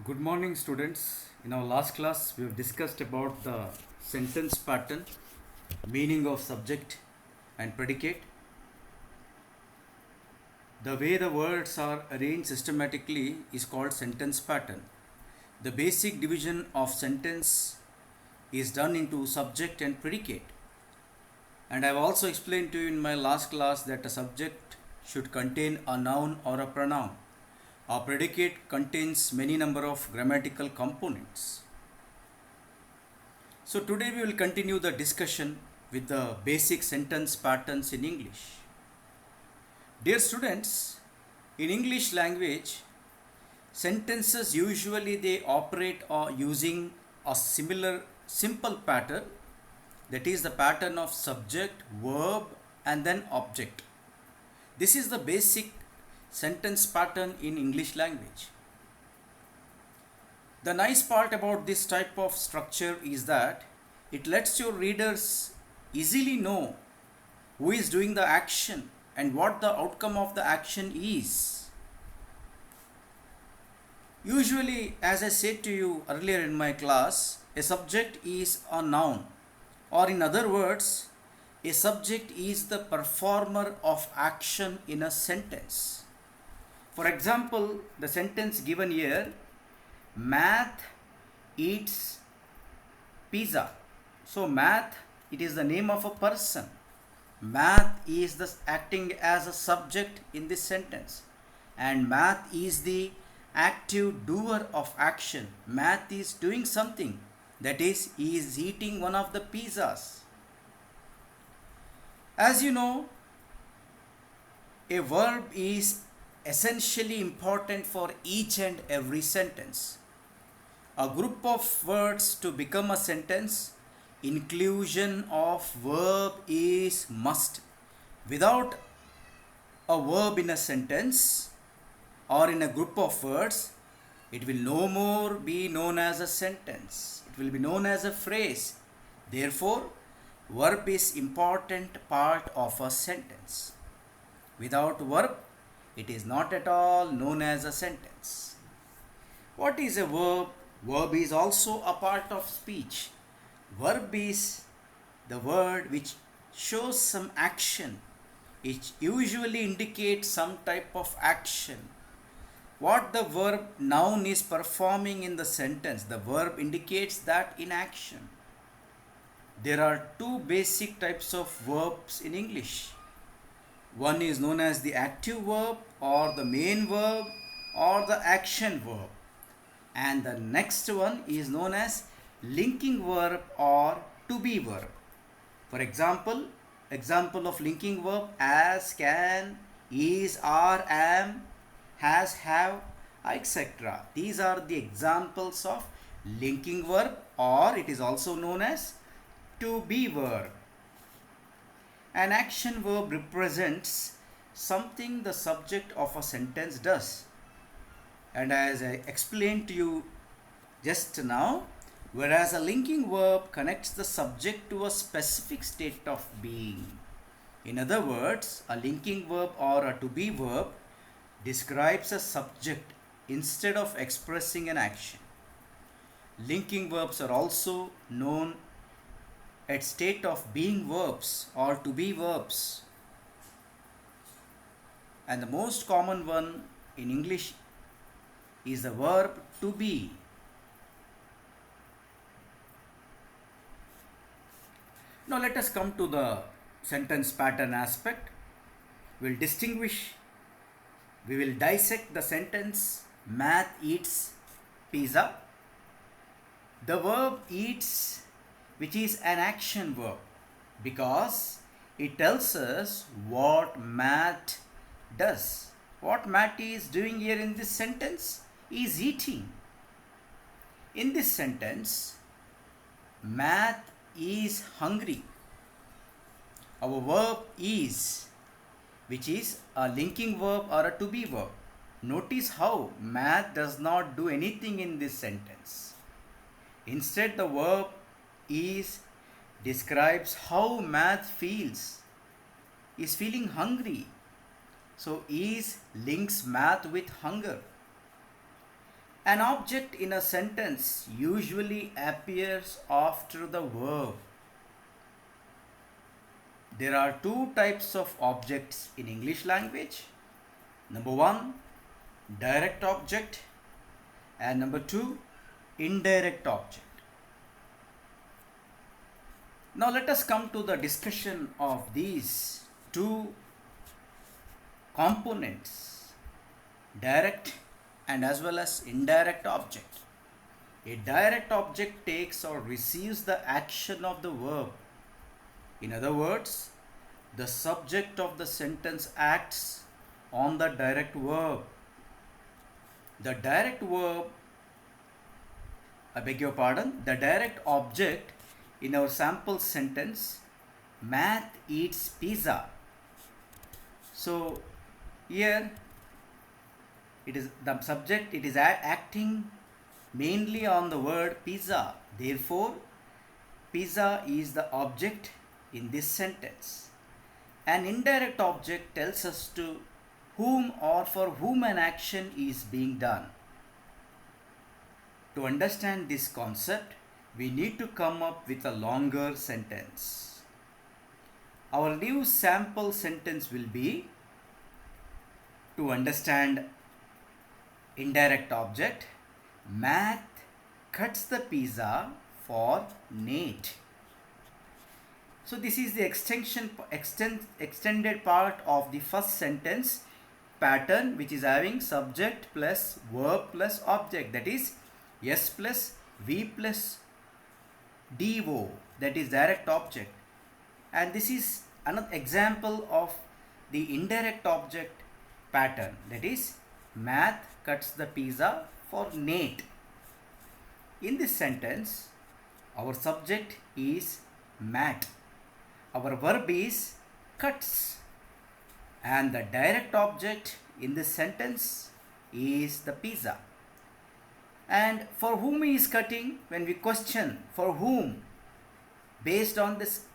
Good morning, students. In our last class, we have discussed about the sentence pattern, meaning of subject and predicate. The way the words are arranged systematically is called sentence pattern. The basic division of sentence is done into subject and predicate. And I have also explained to you in my last class that a subject should contain a noun or a pronoun. A predicate contains many number of grammatical components. So today we will continue the discussion with the basic sentence patterns in English. Dear students, in English language, sentences usually they operate using a similar simple pattern, that is the pattern of subject, verb and then object. This is the basic sentence pattern in English language. The nice part about this type of structure is that it lets your readers easily know who is doing the action and what the outcome of the action is. Usually, as I said to you earlier in my class, a subject is a noun, or in other words, a subject is the performer of action in a sentence. For example, the sentence given here, Math eats pizza. So Math, it is the name of a person. Math is the acting as a subject in this sentence, and Math is the active doer of action. Math is doing something, that is, he is eating one of the pizzas. As you know, a verb is essentially important for each and every sentence. A group of words to become a sentence, inclusion of verb is must. Without a verb in a sentence or in a group of words, it will no more be known as a sentence. It will be known as a phrase. Therefore, verb is important part of a sentence. Without verb, it is not at all known as a sentence. What is a verb? Verb is also a part of speech. Verb is the word which shows some action. It usually indicates some type of action. What the verb noun is performing in the sentence, the verb indicates that in action. There are two basic types of verbs in English. One is known as the active verb or the main verb or the action verb. And the next one is known as linking verb or to be verb. For example of linking verb as, can, is, are, am, has, have, etc. These are the examples of linking verb, or it is also known as to be verb. An action verb represents something the subject of a sentence does. And as I explained to you just now, whereas a linking verb connects the subject to a specific state of being. In other words, a linking verb or a to be verb describes a subject instead of expressing an action. Linking verbs are also known as state of being verbs or to be verbs. And the most common one in English is the verb to be. Now let us come to the sentence pattern aspect. We will dissect the sentence Math eats pizza. The verb eats, which is an action verb, because it tells us what Math does. What Matt is doing here in this sentence is eating. In this sentence, Matt is hungry. Our verb is, which is a linking verb or a to be verb. Notice how Matt does not do anything in this sentence. Instead, the verb is describes how Matt feels. Is feeling hungry. So is links Math with hunger. An object in a sentence usually appears after the verb. There are two types of objects in English language. Number one, direct object, and number two, indirect object. Now let us come to the discussion of these two components, direct and as well as indirect object. A direct object takes or receives the action of the verb. In other words, the subject of the sentence acts on the direct verb. The direct object in our sample sentence, Matt eats pizza. So here it is the subject, it is acting mainly on the word pizza. Therefore, pizza is the object in this sentence. An indirect object tells us to whom or for whom an action is being done. To understand this concept, we need to come up with a longer sentence. Our new sample sentence will be, to understand indirect object, Matt cuts the pizza for Nate. So this is the extended part of the first sentence pattern, which is having subject plus verb plus object, that is S plus V plus DO, that is direct object. And this is another example of the indirect object pattern, that is Matt cuts the pizza for Nate. In this sentence, our subject is Matt, our verb is cuts, and the direct object in this sentence is the pizza. And for whom he is cutting, when we question for whom, based on this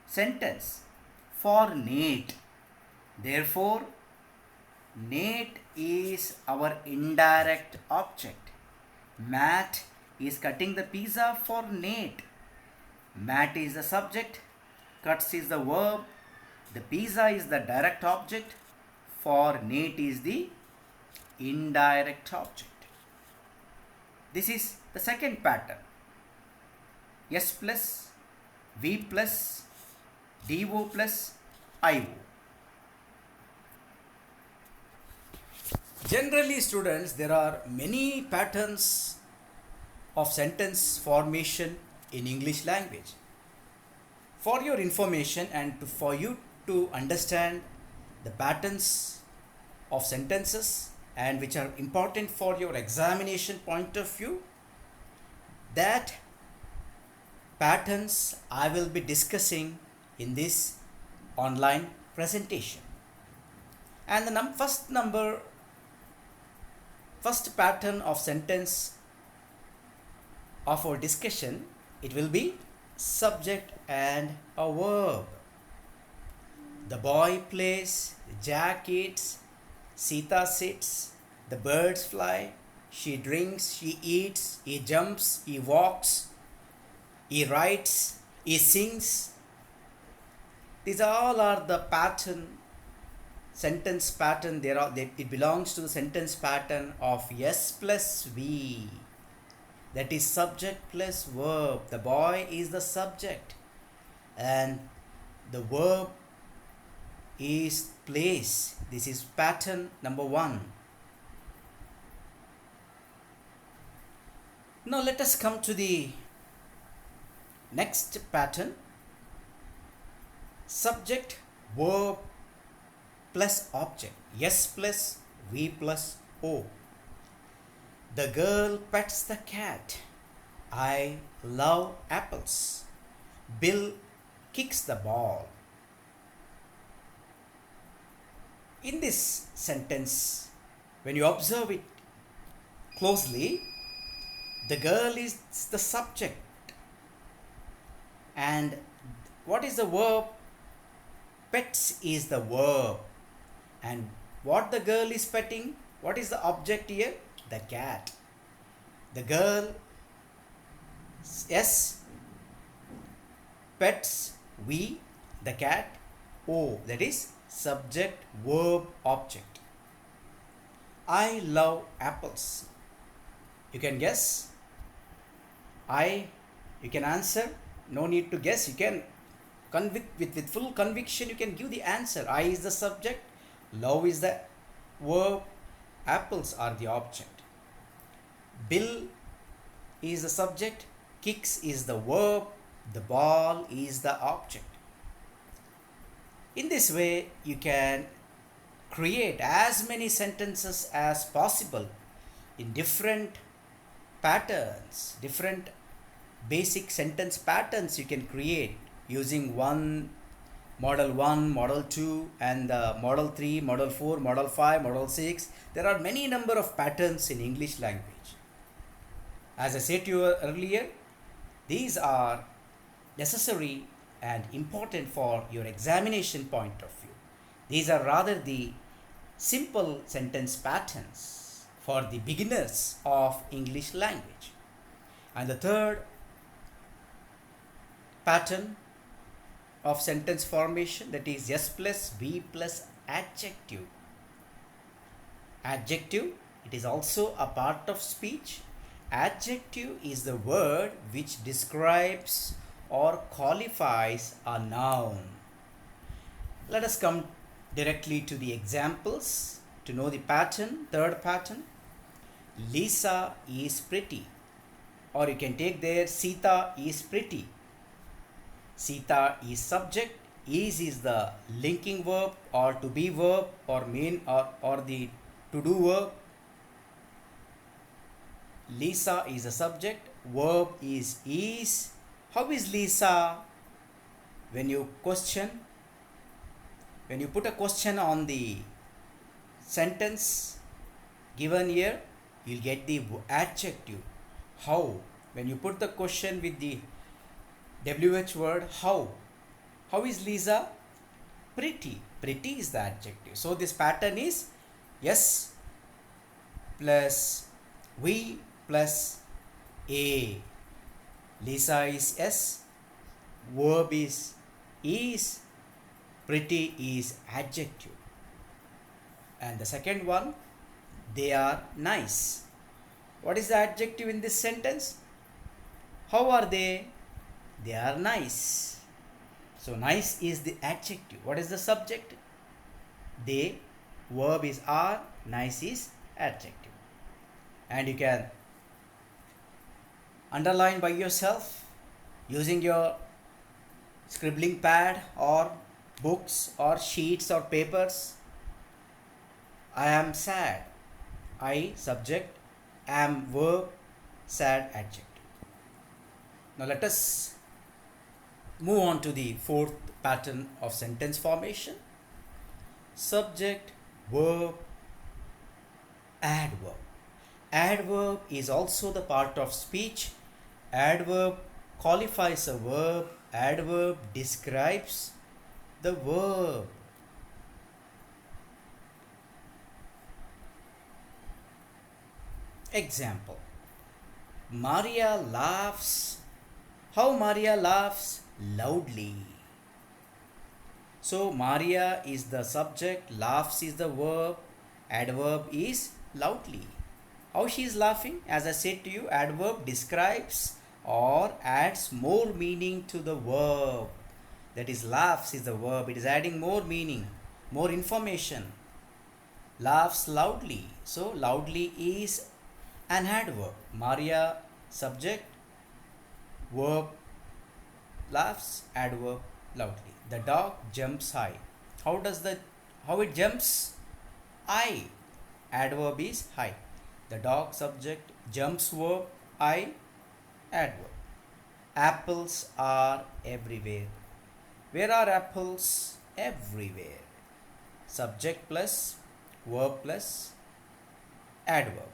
sentence, for Nate. Therefore, Nate is our indirect object. Matt is cutting the pizza for Nate. Matt is the subject, cuts is the verb, the pizza is the direct object, for Nate is the indirect object. This is the second pattern. S plus V plus DO plus IO. Generally, students, there are many patterns of sentence formation in English language. For your information and for you to understand the patterns of sentences and which are important for your examination point of view, that patterns I will be discussing in this online presentation. And the first pattern of sentence of our discussion, it will be subject and a verb. The boy plays, Jack eats, Sita sits, the birds fly, she drinks, she eats, he jumps, he walks, he writes, he sings. These all are the sentence pattern. It belongs to the sentence pattern of S plus V. That is subject plus verb. The boy is the subject and the verb is plays. This is pattern number 1. Now let us come to the next pattern. Subject, verb plus object. S plus V plus O. The girl pets the cat. I love apples. Bill kicks the ball. In this sentence, when you observe it closely, the girl is the subject. And what is the verb? Pets is the verb. And what the girl is petting? What is the object here? The cat. The girl, S. Pets, we. The cat, O. That is subject, verb, object. I love apples. You can guess. I, you can answer. No need to guess. You can with full conviction you can give the answer. I is the subject, love is the verb, apples are the object. Bill is the subject, kicks is the verb, the ball is the object. In this way you can create as many sentences as possible in different patterns, different basic sentence patterns you can create using model 1, model 2 and model 3, model 4, model 5, model 6. There are many number of patterns in English language. As I said to you earlier, these are necessary and important for your examination point of view. These are rather the simple sentence patterns for the beginners of English language. And the third pattern of sentence formation, that is S plus V plus adjective. Adjective, it is also a part of speech. Adjective is the word which describes or qualifies a noun. Let us come directly to the examples to know the pattern. Third pattern, Lisa is pretty, or you can take there Sita is pretty. Sita is subject, is the linking verb or to be verb or main or the to do verb. Lisa is a subject, verb is. How is Lisa? When you question, when you put a question on the sentence given here, you'll get the adjective. How? When you put the question with the WH word, how is Lisa? Pretty. Pretty is the adjective. So this pattern is S plus V plus A. Lisa is S, verb is, pretty is adjective. And the second one, they are nice. What is the adjective in this sentence? How are they? They are nice. So nice is the adjective. What is the subject? They, verb is are, nice is adjective. And you can underline by yourself using your scribbling pad or books or sheets or papers. I am sad. I subject, am verb, sad adjective. Now let us move on to the fourth pattern of sentence formation. Subject, verb, adverb. Adverb is also the part of speech. Adverb qualifies a verb. Adverb describes the verb. Example, Maria laughs. How Maria laughs? Loudly. So Maria is the subject, laughs is the verb, adverb is loudly. How she is laughing? As I said to you, adverb describes or adds more meaning to the verb. That is, laughs is the verb. It is adding more meaning, more information. Laughs loudly. So loudly is an adverb. Maria subject, verb laughs, adverb loudly. The dog jumps high. How it jumps? I. Adverb is high. The dog subject, jumps verb, I, adverb. Apples are everywhere. Where are apples? Everywhere. Subject plus verb plus adverb.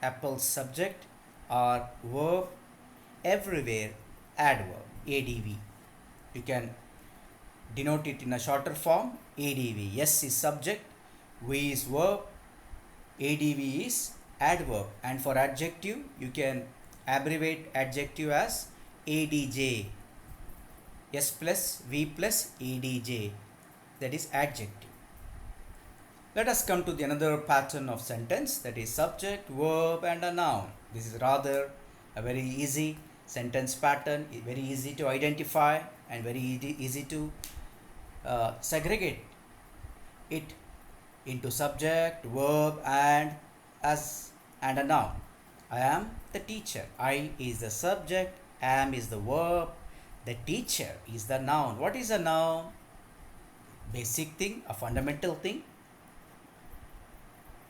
Apples subject are verb, everywhere adverb, ADV. You can denote it in a shorter form, ADV. S is subject, V is verb, ADV is adverb, and for adjective you can abbreviate adjective as adj. S plus V plus adj, that is adjective. Let us come to the another pattern of sentence, that is subject, verb and a noun. This is rather a very easy sentence pattern, very easy to identify and very easy to segregate it into subject, verb and a noun. I am the teacher. I is the subject, am is the verb, the teacher is the noun. What is a noun? Basic thing, a fundamental thing.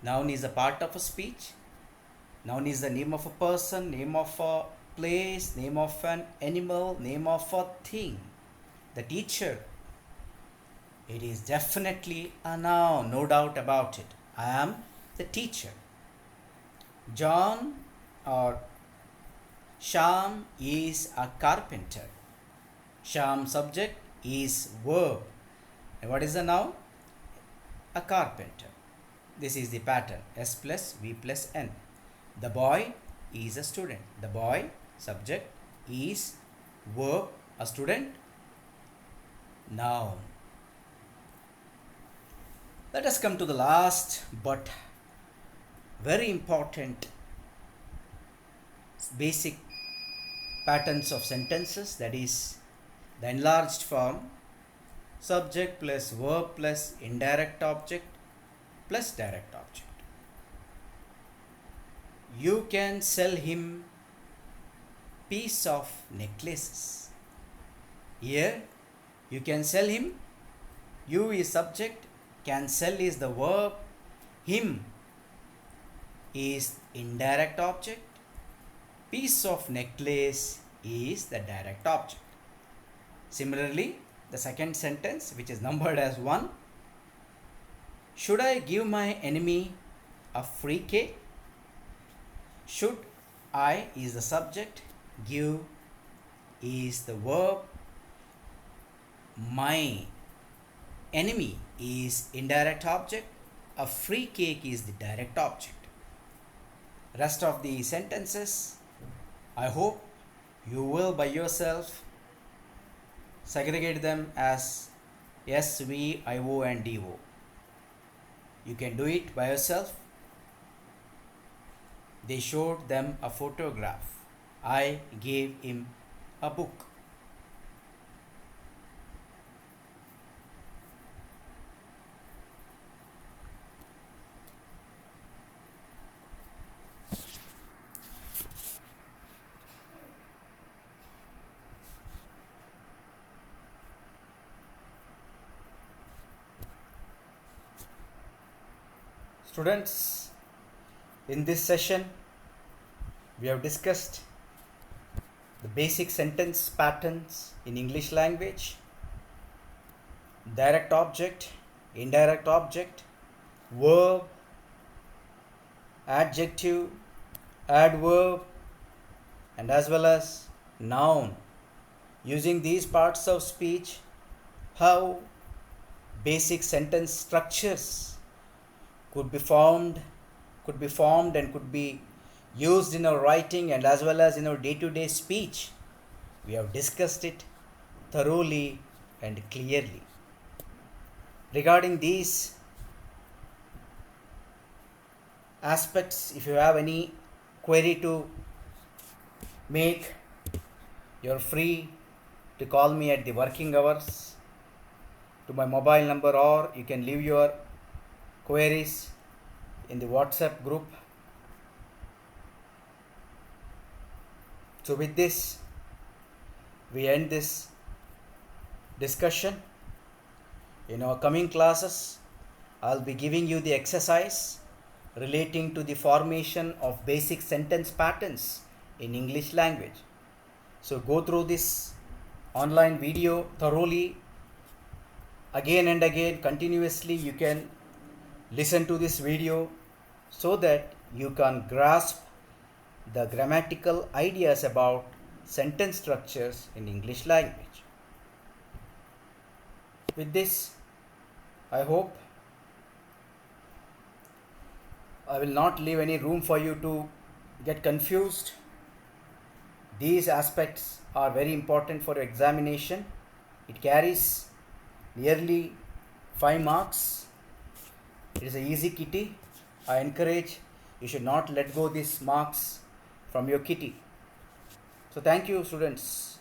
Noun is a part of a speech. Noun is the name of a person, name of a place, name of an animal, name of a thing. The teacher, it is definitely a noun, no doubt about it. I am the teacher. John or Sham is a carpenter. Sham subject is verb. And what is the noun? A carpenter. This is the pattern, S plus V plus N. The boy is a student. The boy subject is verb, a student, noun. Let us come to the last but very important basic patterns of sentences, that is the enlarged form, subject plus verb plus indirect object plus direct object. You can sell him piece of necklaces. Here you can sell him, you is subject, can sell is the verb, him is indirect object, piece of necklace is the direct object. Similarly, the second sentence, which is numbered as 1, should I give my enemy a free cake? Should I is the subject, give is the verb, my enemy is indirect object, a free cake is the direct object. Rest of the sentences, I hope you will by yourself segregate them as S, V, I, O and D, O. You can do it by yourself. They showed them a photograph. I gave him a book. Students, in this session we have discussed the basic sentence patterns in English language, direct object, indirect object, verb, adjective, adverb, and as well as noun. Using these parts of speech, how basic sentence structures could be formed and could be used in our writing and as well as in our day-to-day speech. We have discussed it thoroughly and clearly. Regarding these aspects, if you have any query to make, you're free to call me at the working hours to my mobile number, or you can leave your queries in the WhatsApp group. So with this, we end this discussion. In our coming classes, I'll be giving you the exercise relating to the formation of basic sentence patterns in English language. So go through this online video thoroughly, again and again, continuously. You can listen to this video so that you can grasp the grammatical ideas about sentence structures in English language. With this, I hope I will not leave any room for you to get confused. These aspects are very important for your examination. It carries nearly 5 marks. It is an easy kitty. I encourage you should not let go these marks from your kitty. So thank you, students.